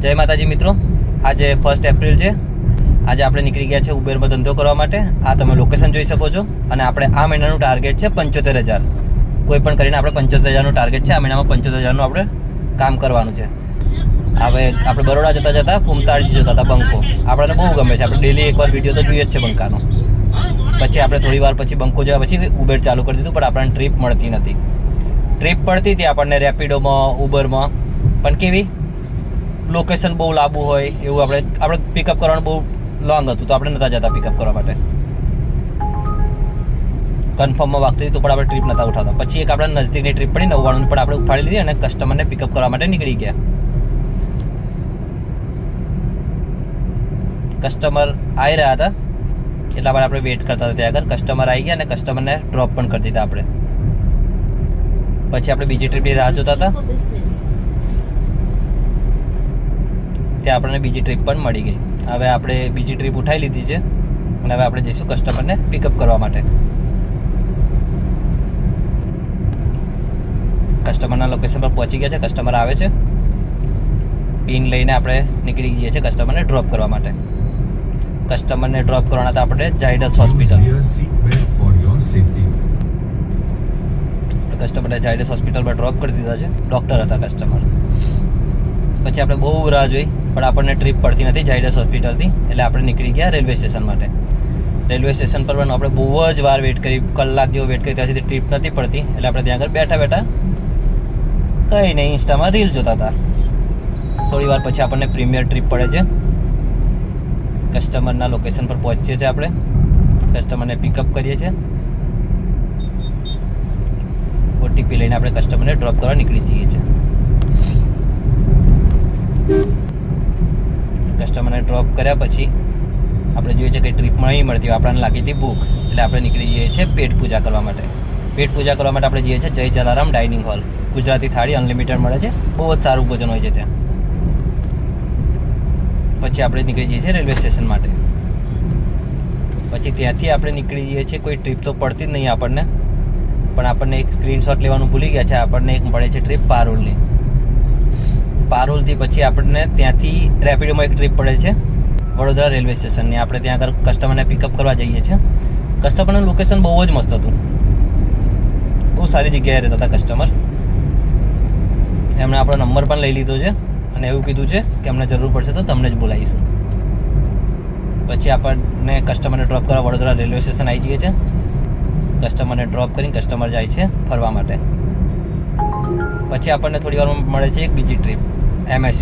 જય માતાજી મિત્રો, આજે 1 એપ્રિલ છે. આજે આપણે નીકળી ગયા છે ઉબેરમાં ધંધો કરવા માટે. આ તમે લોકેશન જોઈ શકો છો. અને આપણે આ મહિનાનું ટાર્ગેટ છે 75,000. કોઈ પણ કરીને આપણે 75,000નું ટાર્ગેટ છે. આ મહિનામાં 75,000નું આપણે કામ કરવાનું છે. હવે આપણે બરોડા જતા જતા ફૂમતાળજી જતા હતા બંકો. આપણને બહુ ગમે છે. આપણે ડેલી એકવાર વિડીયો તો જોઈએ જ છે બંકાનો. પછી આપણે થોડી વાર પછી બંકો જવા પછી ઉબેર ચાલુ કરી દીધું, પણ આપણને ટ્રીપ મળતી નથી. ટ્રીપ પડતી હતી આપણને રેપિડોમાં, ઉબરમાં, પણ કેવી લોકેશન બહુ લાંબુ હોય એવું આપણે પિકઅપ કરવાનું બહુ લોંગ હતું, તો આપણે નહોતા જતા પિકઅપ કરવા માટે. કન્ફર્મમાં વાગતી તો પણ આપણે ટ્રીપ નહોતા ઉઠાવતા. પછી એક આપણે નજદીકની ટ્રીપ પડી 99 પણ આપણે ઉઠાડી લીધી અને કસ્ટમરને પિકઅપ કરવા માટે નીકળી ગયા. કસ્ટમર આવી રહ્યા હતા એટલા માટે આપણે વેઇટ કરતા હતા ત્યાં આગળ. કસ્ટમર આવી ગયા અને કસ્ટમરને ડ્રોપ પણ કરી દીધા આપણે. પછી આપણે બીજી ટ્રીપની રાહ જોતા હતા. ત્યાં આપણને બીજી ટ્રીપ પણ મળી ગઈ. હવે આપણે બીજી ટ્રીપ ઉઠાવી લીધી છે અને હવે આપણે જઈશું કસ્ટમરને પિકઅપ કરવા માટે. કસ્ટમરના લોકેશન પર પહોંચી ગયા છે. કસ્ટમર આવે છે. પિન લઈને આપણે નીકળી જઈએ છીએ કસ્ટમરને ડ્રોપ કરવા માટે. કસ્ટમરને ડ્રોપ કરવાના હતા આપણે ઝાયડસ હોસ્પિટલ. કસ્ટમરને ઝાયડસ હોસ્પિટલ પર ડ્રોપ કરી દીધા છે. ડૉક્ટર હતા કસ્ટમર. પછી આપણે બહુ રાહ જોઈ પણ આપણને ટ્રીપ પડતી નથી ઝાયડસ હોસ્પિટલથી. એટલે આપણે નીકળી ગયા રેલવે સ્ટેશન માટે. રેલવે સ્ટેશન પર પણ આપણે બહુ જ વાર વેઇટ કરી, કલાક જેવો વેઇટ કરી, ત્યાં સુધી ટ્રીપ નથી પડતી. એટલે આપણે ત્યાં આગળ બેઠા બેઠા કંઈ નહીં ઇન્સ્ટામાં રીલ જોતા હતા. થોડી વાર પછી આપણને પ્રીમિયર ટ્રીપ પડે છે. કસ્ટમરના લોકેશન પર પહોંચીએ છીએ આપણે. કસ્ટમરને પિકઅપ કરીએ છીએ. ઓટીપી લઈને આપણે કસ્ટમરને ડ્રોપ કરવા નીકળી જઈએ છીએ. કસ્ટમરને ડ્રોપ કર્યા પછી આપણે જોઈએ છે કે ટ્રીપ નહીં મળતી હોય, આપણને લાગી હતી ભૂખ, એટલે આપણે નીકળી જઈએ છીએ પેટ પૂજા કરવા માટે. પેટ પૂજા કરવા માટે આપણે જઈએ છીએ જય જલારામ ડાઇનિંગ હોલ. ગુજરાતી થાળી અનલિમિટેડ મળે છે. બહુ જ સારું ભોજન હોય છે ત્યાં. પછી આપણે નીકળી જઈએ છીએ રેલવે સ્ટેશન માટે. પછી ત્યાંથી આપણે નીકળી જઈએ છીએ. કોઈ ટ્રીપ તો પડતી જ નહીં આપણને, પણ આપણને એક સ્ક્રીનશોટ લેવાનું ભૂલી ગયા છે. આપણને એક મળે છે ટ્રીપ પારોલની. પારોલથી પછી આપણને ત્યાંથી રેપિડોમાં એક ટ્રીપ પડે છે વડોદરા રેલવે સ્ટેશનની. આપણે ત્યાં આગળ કસ્ટમરને પિકઅપ કરવા જઈએ છીએ. કસ્ટમરનું લોકેશન બહુ જ મસ્ત હતું. બહુ સારી જગ્યાએ રહેતા હતા કસ્ટમર. એમણે આપણો નંબર પણ લઈ લીધો છે અને એવું કીધું છે કે અમને જરૂર પડશે તો તમને જ બોલાવીશું. પછી આપણને કસ્ટમરને ડ્રોપ કરવા વડોદરા રેલવે સ્ટેશન આવી જઈએ છીએ. કસ્ટમરને ડ્રોપ કરીને કસ્ટમર જાય છે ફરવા માટે. પછી આપણને થોડી વારમાં મળે છે એક બીજી ટ્રીપ MS